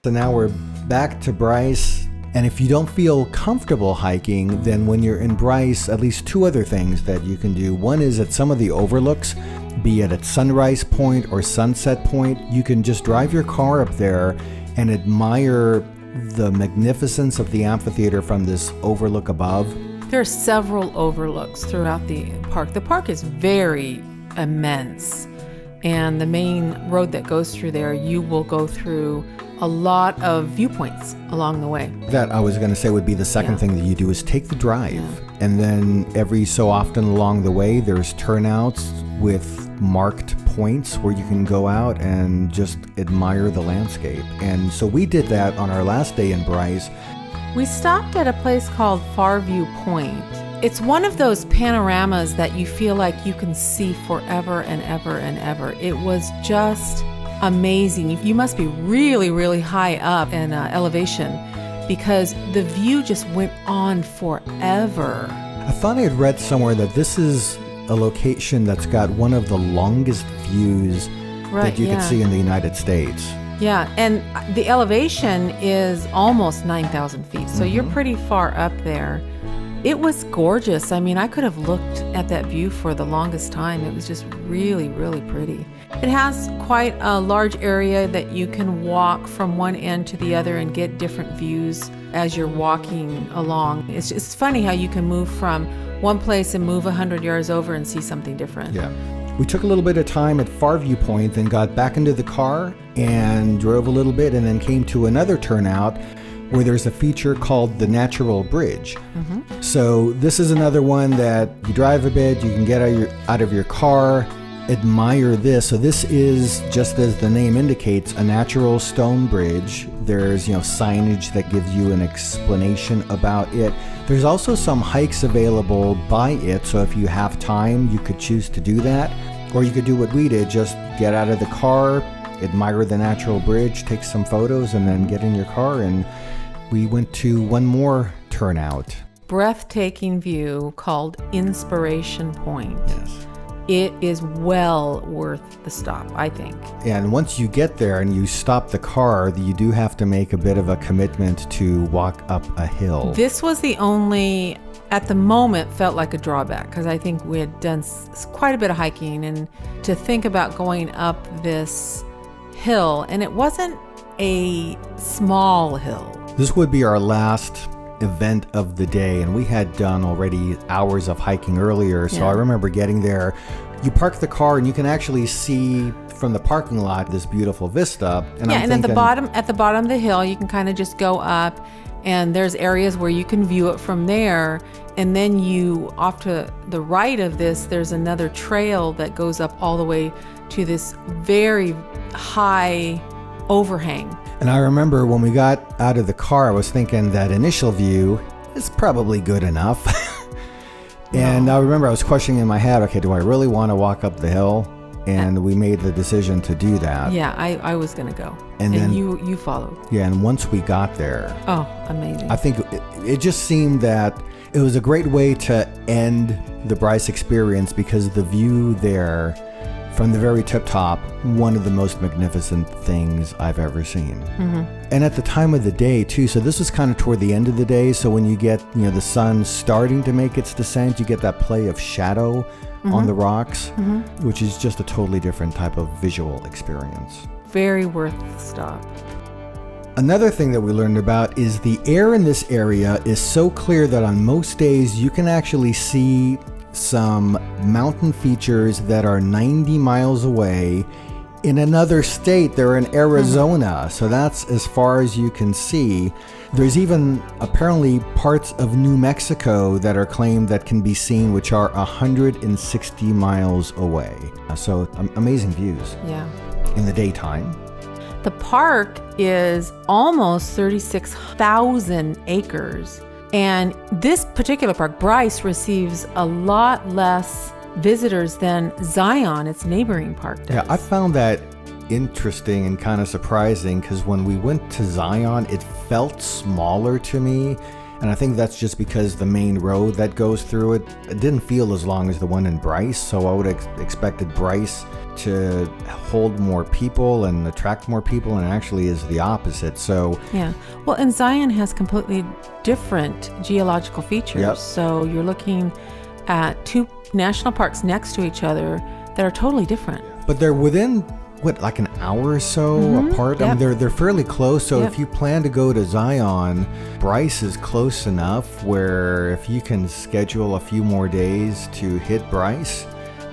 So now we're back to Bryce. And if you don't feel comfortable hiking, then when you're in Bryce, at least two other things that you can do. One is at some of the overlooks, be it at Sunrise Point or Sunset Point, you can just drive your car up there and admire the magnificence of the amphitheater from this overlook above. There are several overlooks throughout the park. The park is very immense, and the main road that goes through there, you will go through a lot of viewpoints along the way. That I was going to say would be the second thing that you do is take the drive. And then every so often along the way, there's turnouts with marked points where you can go out and just admire the landscape. And so we did that on our last day in Bryce. We stopped at a place called Farview Point. It's one of those panoramas that you feel like you can see forever and ever and ever. It was just amazing. You must be really, really high up in elevation because the view just went on forever. I thought I had read somewhere that this is a location that's got one of the longest views that you could see in the United States. Yeah, and the elevation is almost 9,000 feet, so you're pretty far up there. It was gorgeous. I mean, I could have looked at that view for the longest time. It was just really, really pretty. It has quite a large area that you can walk from one end to the other and get different views as you're walking along. It's funny how you can move from one place and move 100 yards over and see something different. Yeah. We took a little bit of time at Farview Point, then got back into the car and drove a little bit and then came to another turnout where there's a feature called the Natural Bridge. So this is another one that you drive a bit, you can get out of your car, admire this. So this is, just as the name indicates, a natural stone bridge. There's, signage that gives you an explanation about it. There's also some hikes available by it, so if you have time, you could choose to do that. Or you could do what we did, just get out of the car, admire the natural bridge, take some photos, and then get in your car. And we went to one more turnout. Breathtaking view called Inspiration Point. Yes. It is well worth the stop, I think. And once you get there and you stop the car, you do have to make a bit of a commitment to walk up a hill. This was the only, at the moment, felt like a drawback because I think we had done quite a bit of hiking, and to think about going up this hill, and it wasn't a small hill. This would be our last event of the day, and we had done already hours of hiking earlier, so I remember getting there. You park the car and you can actually see from the parking lot this beautiful vista. And at the bottom of the hill you can kind of just go up, and there's areas where you can view it from there, and then you off to the right of this there's another trail that goes up all the way to this very high overhang. And I remember when we got out of the car, I was thinking that initial view is probably good enough. And I remember I was questioning in my head, okay, do I really want to walk up the hill? And we made the decision to do that. Yeah, I was going to go. And then you followed. Yeah, and once we got there. Oh, amazing. I think it just seemed that it was a great way to end the Bryce experience because the view there from the very tip top, one of the most magnificent things I've ever seen. And at the time of the day too, so this was kind of toward the end of the day, so when you get the sun starting to make its descent, you get that play of shadow on the rocks, which is just a totally different type of visual experience. Very worth the stop. Another thing that we learned about is the air in this area is so clear that on most days you can actually see some mountain features that are 90 miles away in another state. They're in Arizona, so that's as far as you can see. There's even apparently parts of New Mexico that are claimed that can be seen, which are 160 miles away. So amazing views. Yeah. In the daytime. The park is almost 36,000 acres. And this particular park, Bryce, receives a lot less visitors than Zion, its neighboring park, does. Yeah, I found that interesting and kind of surprising because when we went to Zion, it felt smaller to me. And I think that's just because the main road that goes through it didn't feel as long as the one in Bryce. So I would have expected Bryce to hold more people and attract more people, and actually is the opposite. So yeah, well, and Zion has completely different geological features. Yep. So you're looking at two national parks next to each other that are totally different. But they're within like an hour or so apart. Yep. I mean, they're fairly close. So Yep. if you plan to go to Zion, Bryce is close enough where if you can schedule a few more days to hit Bryce,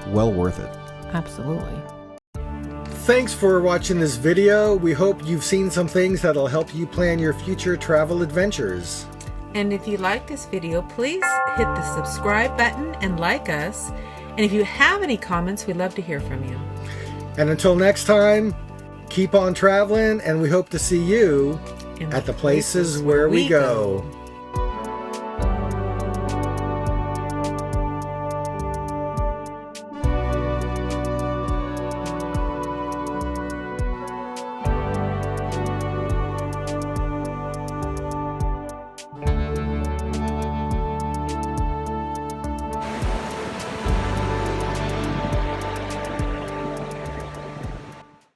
well worth it. Absolutely. Thanks for watching this video. We hope you've seen some things that'll help you plan your future travel adventures. And if you like this video, please hit the subscribe button and like us. And if you have any comments, we'd love to hear from you. And until next time, keep on traveling, and we hope to see you In at the places where we go.